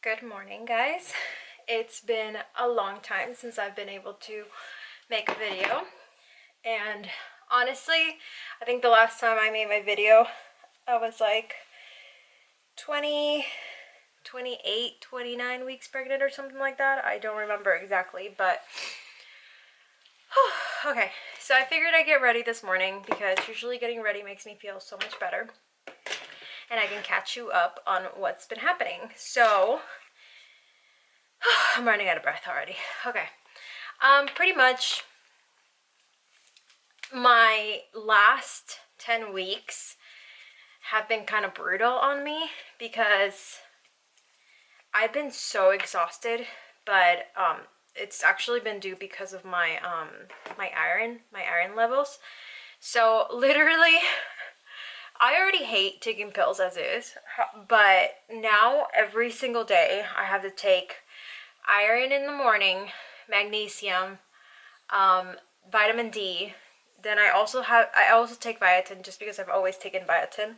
Good morning, guys. It's been a long time since I've been able to make a video, and honestly, I think the last time I made my video, I was like 20, 28, 29 weeks pregnant or something like that. I don't remember exactly, but okay, so I figured I'd get ready this morning because usually getting ready makes me feel so much better, and I can catch you up on what's been happening. So I'm running out of breath already. Okay. Pretty much my last 10 weeks have been kind of brutal on me because I've been so exhausted, but it's actually been due because of my my iron levels. So literally I already hate taking pills as is, but now every single day I have to take iron in the morning, magnesium, vitamin D. Then I also take biotin just because I've always taken biotin.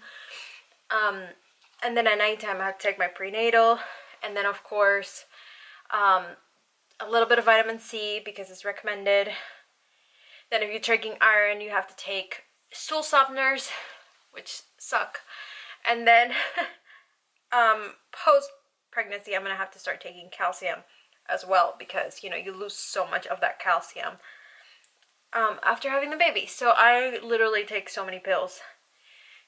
And then at nighttime I have to take my prenatal, and then of course a little bit of vitamin C because it's recommended. Then if you're taking iron, you have to take stool softeners, which suck. And then post pregnancy I'm gonna have to start taking calcium as well because, you know, you lose so much of that calcium after having the baby. So I literally take so many pills.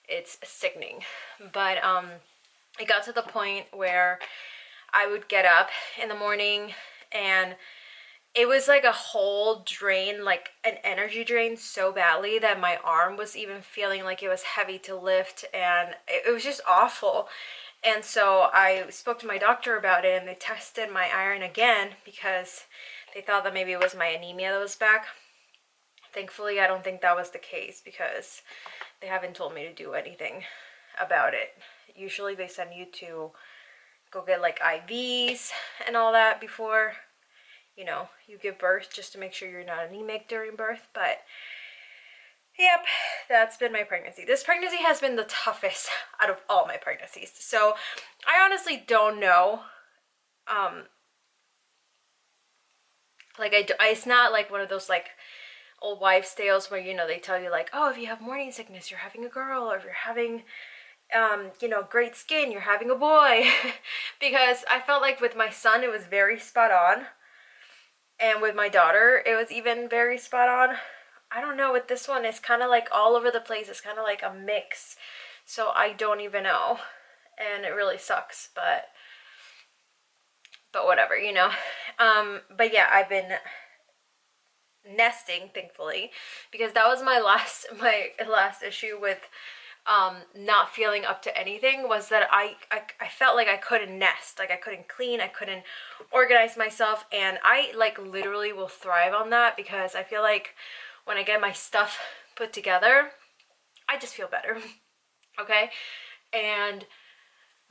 It's sickening. But it got to the point where I would get up in the morning and it was like a whole drain, like an energy drain so badly that my arm was even feeling like it was heavy to lift, and it was just awful. And so I spoke to my doctor about it, and they tested my iron again because they thought that maybe it was my anemia that was back. Thankfully, I don't think that was the case because they haven't told me to do anything about it. Usually they send you to go get like IVs and all that before, you know, you give birth, just to make sure you're not anemic during birth. But yep, that's been my pregnancy. This pregnancy has been the toughest out of all my pregnancies. So I honestly don't know. It's not like one of those like old wives' tales where, you know, they tell you like, oh, if you have morning sickness, you're having a girl, or if you're having, you know, great skin, you're having a boy. Because I felt like with my son, it was very spot on. And with my daughter, it was even very spot on. I don't know, with this one, it's kind of like all over the place. It's kind of like a mix. So I don't even know. And it really sucks, but whatever, you know. But yeah, I've been nesting, thankfully, because that was my last issue with not feeling up to anything, was that I felt like I couldn't nest, like I couldn't clean, I couldn't organize myself, and I like literally will thrive on that because I feel like when I get my stuff put together, I just feel better. Okay. And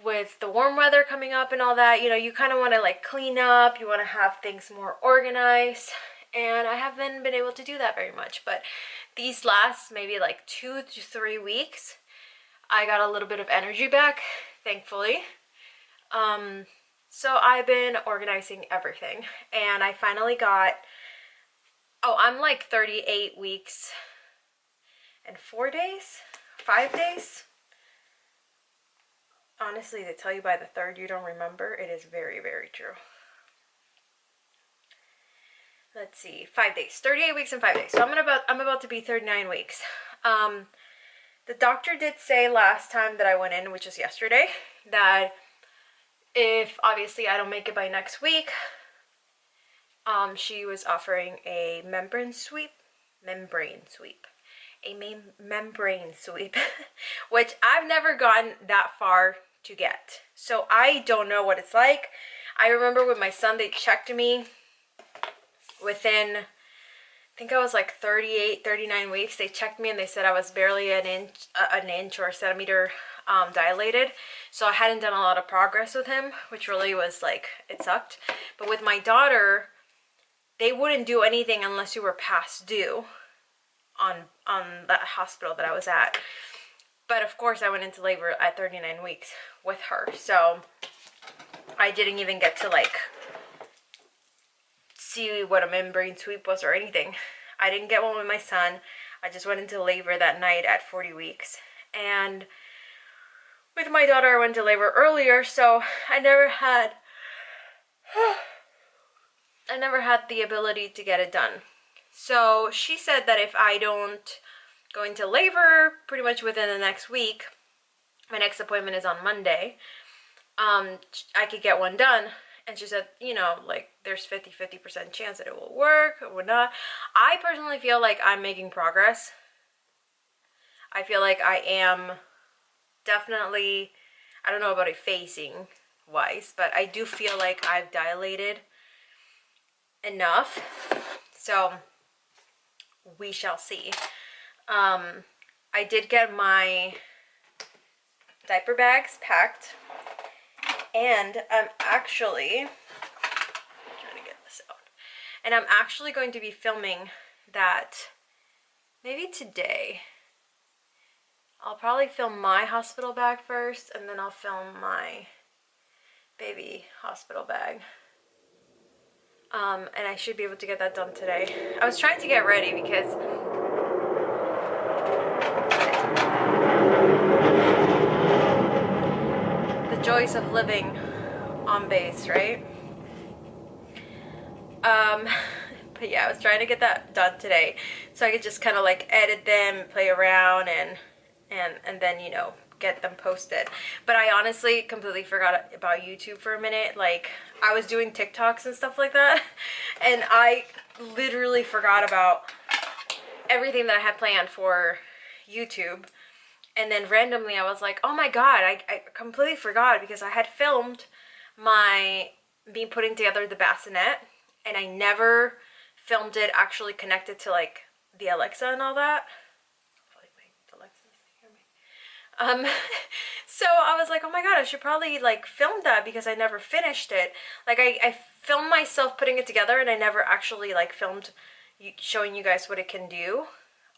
with the warm weather coming up and all that, you know, you kind of want to like clean up, you want to have things more organized, and I haven't been able to do that very much. But these last maybe like 2 to 3 weeks, I got a little bit of energy back, thankfully. So I've been organizing everything, and I finally got, oh, I'm like 38 weeks and 4 days, 5 days. Honestly, they tell you by the third you don't remember. It is very, very true. Let's see, 5 days, 38 weeks and 5 days. So I'm about to be 39 weeks. The doctor did say last time that I went in, which is yesterday, that if obviously I don't make it by next week, she was offering a membrane sweep, which I've never gotten that far to get. So I don't know what it's like. I remember with my son, they checked me within, I think I was like 38, 39 weeks. They checked me and they said I was barely an inch or a centimeter dilated. So I hadn't done a lot of progress with him, which really was like, it sucked. But with my daughter, they wouldn't do anything unless you were past due on that hospital that I was at. But of course I went into labor at 39 weeks with her. So I didn't even get to like see what a membrane sweep was or anything. I didn't get one with my son. I just went into labor that night at 40 weeks. And with my daughter, I went to labor earlier, so I never had the ability to get it done. So she said that if I don't go into labor pretty much within the next week, my next appointment is on Monday, I could get one done. And she said, you know, like there's 50% chance that it will work or not. I personally feel like I'm making progress. I feel like I am definitely, I don't know about effacing wise, but I do feel like I've dilated enough. So we shall see. I did get my diaper bags packed, and I'm actually trying to get this out. And I'm actually going to be filming that maybe today. I'll probably film my hospital bag first, and then I'll film my baby hospital bag. And I should be able to get that done today. I was trying to get ready because the joys of living on base, right? But yeah, I was trying to get that done today so I could just kind of like edit them, play around, and then, you know, get them posted. But I honestly completely forgot about YouTube for a minute. Like, I was doing TikToks and stuff like that, and I literally forgot about everything that I had planned for YouTube. And then randomly I was like, oh my god, I completely forgot, because I had filmed me putting together the bassinet, and I never filmed it actually connected to like the Alexa and all that. So I was like, oh my god, I should probably like film that, because I never finished it. Like I filmed myself putting it together, and I never actually like filmed showing you guys what it can do.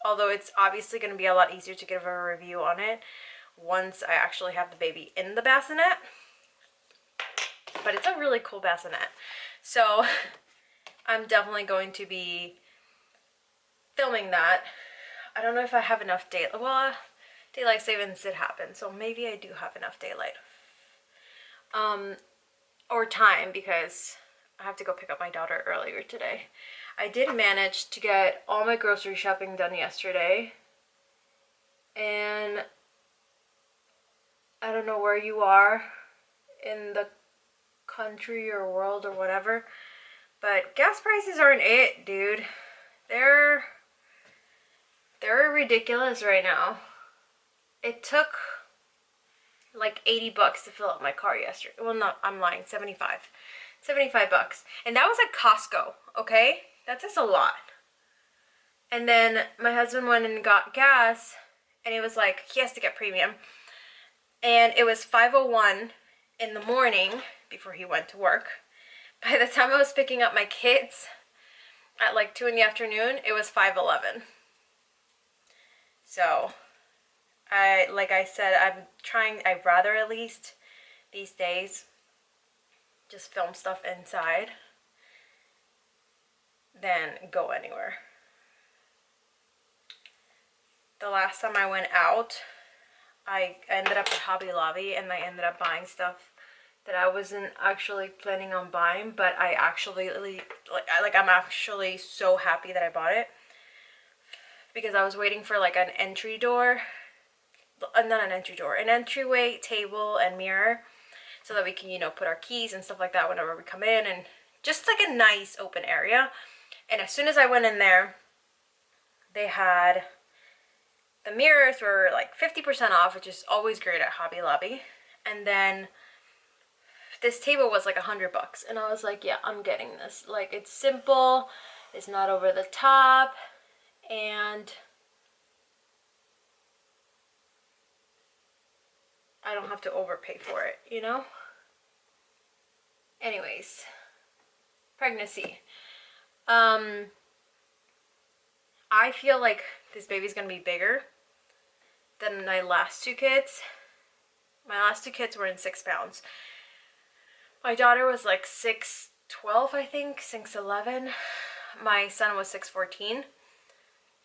Although it's obviously going to be a lot easier to give a review on it once I actually have the baby in the bassinet. But it's a really cool bassinet. So I'm definitely going to be filming that. I don't know if I have enough daylight. Well, daylight savings did happen, so maybe I do have enough daylight. Or time, because I have to go pick up my daughter earlier today. I did manage to get all my grocery shopping done yesterday. And I don't know where you are in the country or world or whatever, but gas prices aren't it, dude. They're ridiculous right now. It took like 80 bucks to fill up my car yesterday. Well, no, I'm lying, 75 bucks. And that was at Costco, okay? That's just a lot. And then my husband went and got gas, and it was like, he has to get premium. And it was 5:01 in the morning before he went to work. By the time I was picking up my kids at like 2 in the afternoon, it was 5:11. So, like I said, I'd rather at least these days just film stuff inside than go anywhere. The last time I went out, I ended up at Hobby Lobby, and I ended up buying stuff that I wasn't actually planning on buying, but I actually, I'm actually so happy that I bought it, because I was waiting for like an entry door, not an entry door, an entryway table and mirror, so that we can, you know, put our keys and stuff like that whenever we come in, and just like a nice open area. And as soon as I went in there, they had, the mirrors were like 50% off, which is always great at Hobby Lobby. And then this table was like $100 bucks, and I was like, yeah, I'm getting this. Like, it's simple, it's not over the top, and I don't have to overpay for it, you know? Anyways, pregnancy. I feel like this baby's gonna be bigger than my last two kids. My last two kids were in 6 pounds. My daughter was like 6'12", I think, 6'11". My son was 6'14".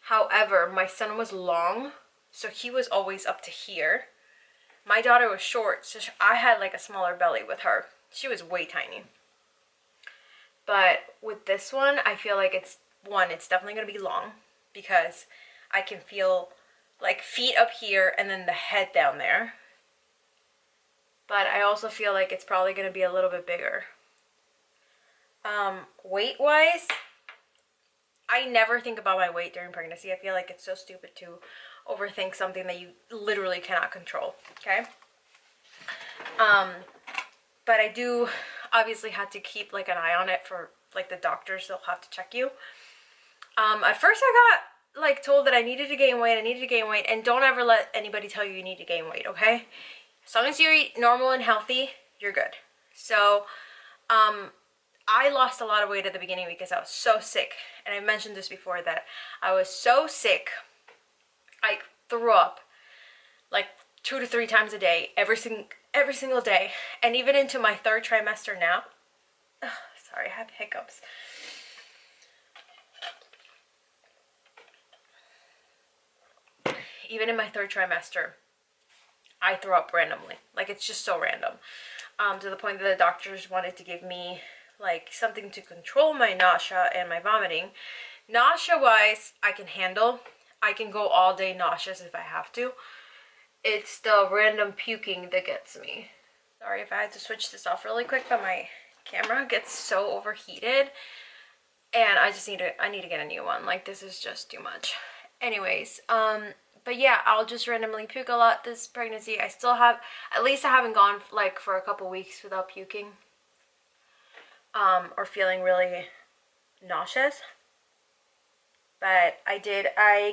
However, my son was long, so he was always up to here. My daughter was short, so I had like a smaller belly with her. She was way tiny. But with this one, I feel like it's definitely going to be long because I can feel like feet up here and then the head down there. But I also feel like it's probably going to be a little bit bigger. Weight-wise, I never think about my weight during pregnancy. I feel like it's so stupid to overthink something that you literally cannot control, okay? But I do obviously have to keep like an eye on it for like the doctors, they'll have to check you. At first I got like told that I needed to gain weight, and don't ever let anybody tell you you need to gain weight, okay? As long as you eat normal and healthy, you're good. So, I lost a lot of weight at the beginning because I was so sick. And I mentioned this before that I was so sick, I threw up like 2 to 3 times a day, every single day. And even into my 3rd trimester now. Ugh, sorry, I have hiccups. Even in my 3rd trimester, I throw up randomly. Like, it's just so random. To the point that the doctors wanted to give me like something to control my nausea and my vomiting. Nausea-wise, I can handle. I can go all day nauseous if I have to. It's the random puking that gets me. Sorry if I had to switch this off really quick, but my camera gets so overheated. And I need to get a new one. Like, this is just too much. Anyways, but yeah, I'll just randomly puke a lot this pregnancy. I still have, at least I haven't gone like for a couple weeks without puking. Or feeling really nauseous. But I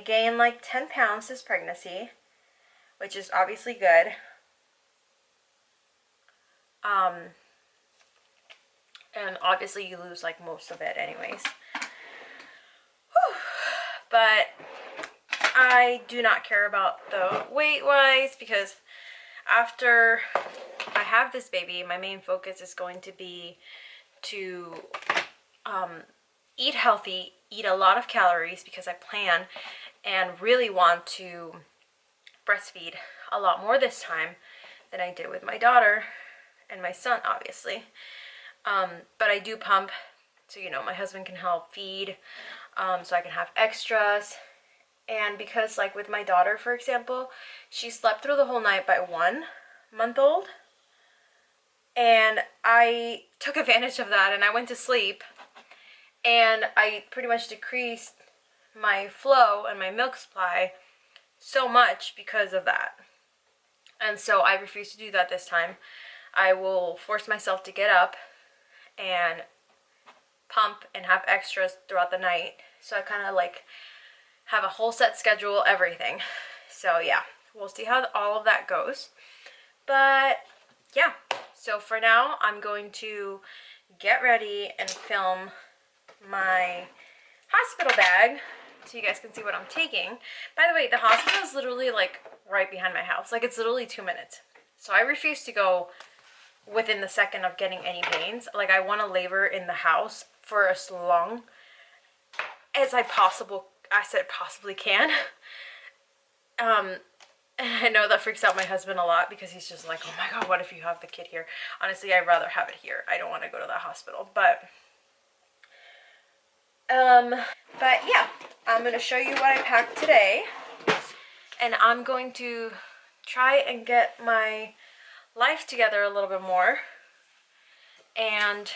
gained like 10 pounds this pregnancy, which is obviously good. And obviously you lose like most of it anyways. Whew. But I do not care about the weight-wise because after I have this baby, my main focus is going to be to eat healthy, eat a lot of calories because I plan and really want to breastfeed a lot more this time than I did with my daughter and my son, obviously. But I do pump, so you know, my husband can help feed, so I can have extras. And because like with my daughter, for example, she slept through the whole night by 1 month old. And I took advantage of that and I went to sleep. And I pretty much decreased my flow and my milk supply so much because of that. And so I refuse to do that this time. I will force myself to get up and pump and have extras throughout the night. So I kind of like have a whole set schedule, everything. So yeah, we'll see how all of that goes. But yeah, so for now, I'm going to get ready and film my hospital bag so you guys can see what I'm taking. By the way, the hospital is literally like right behind my house. Like, it's literally 2 minutes. So I refuse to go within the second of getting any pains. Like, I want to labor in the house for as long as I possibly can. I know that freaks out my husband a lot because he's just like, oh my god, what if you have the kid here? Honestly, I'd rather have it here. I don't want to go to the hospital. But yeah, I'm going to show you what I packed today. And I'm going to try and get my life together a little bit more. And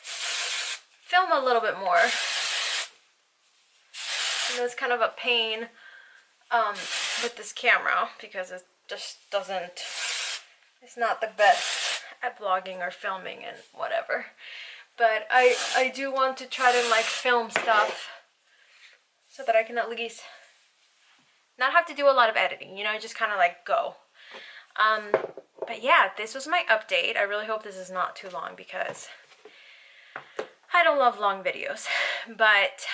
film a little bit more. You know, it's kind of a pain with this camera because it just doesn't, it's not the best at vlogging or filming and whatever. But I do want to try to like film stuff so that I can at least not have to do a lot of editing, you know, just kind of like go. But yeah, this was my update. I really hope this is not too long because I don't love long videos, but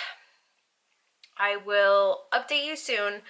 I will update you soon.